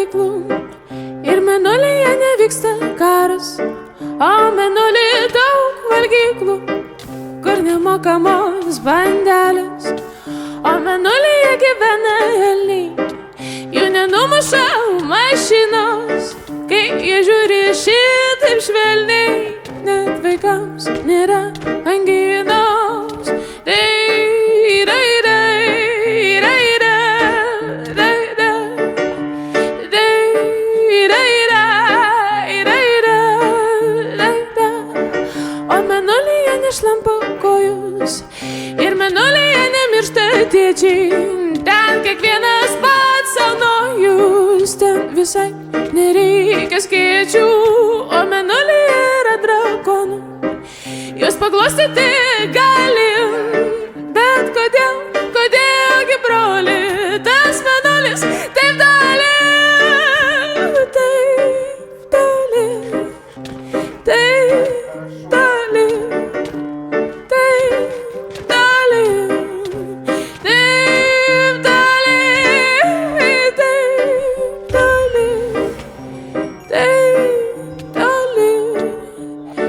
valgyklų ir mėnulyje nevyksta karas, o mėnulyje daug valgyklų, kur nemokamos bandelės, o mėnulyje gyvena elniai, jų nenumuša mašinos, kai jie žiūri šitaip švelniai, net vaikams nėra anginos. O mėnulyje nešlampa kojos ir mėnulyje nemiršta tėčiai, ten kiekvienas pats savo nojus, ten visai nereikia skėčių, o mėnulyje yra drakonų, juos paglostyti gali